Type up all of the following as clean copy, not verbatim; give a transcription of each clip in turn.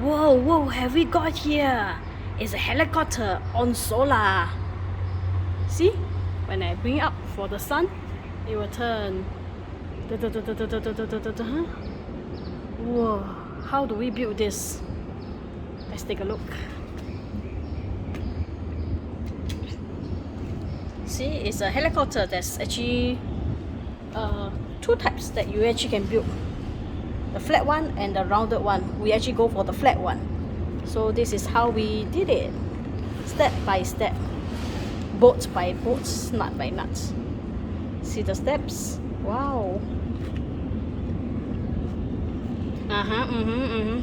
Whoa, whoa, have we got here? It's a helicopter on solar. See? When I bring it up for the sun, it will turn. Whoa, how do we build this? Let's take a look. See, it's a helicopter that's actually two types that you actually can build. The flat one and the rounded one. We actually go for the flat one. So this is how we did it. Step by step. Bolt by bolt, nut by nut. See the steps? Wow.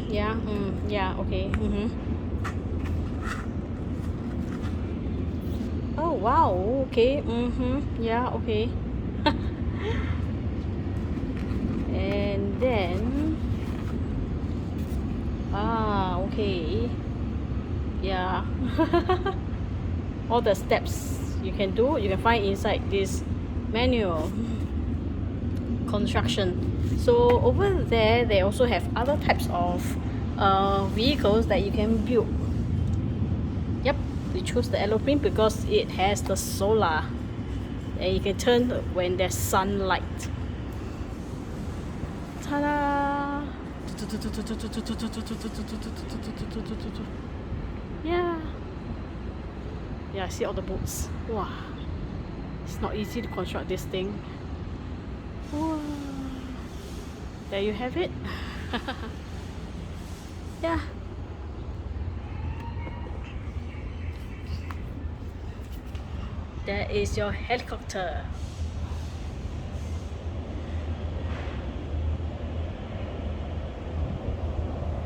Yeah, yeah, okay. Oh wow, okay. Yeah, okay. And then okay. Yeah. All the steps you can do, you can find inside this manual construction. So over there, they also have other types of vehicles that you can build. Yep, we choose the aeroplane because it has the solar and you can turn when there's sunlight. Ta-da! Yeah. Yeah, I see all the boats. Wow. It's not easy to construct this thing. Wow. There you have it. Yeah. There is your helicopter.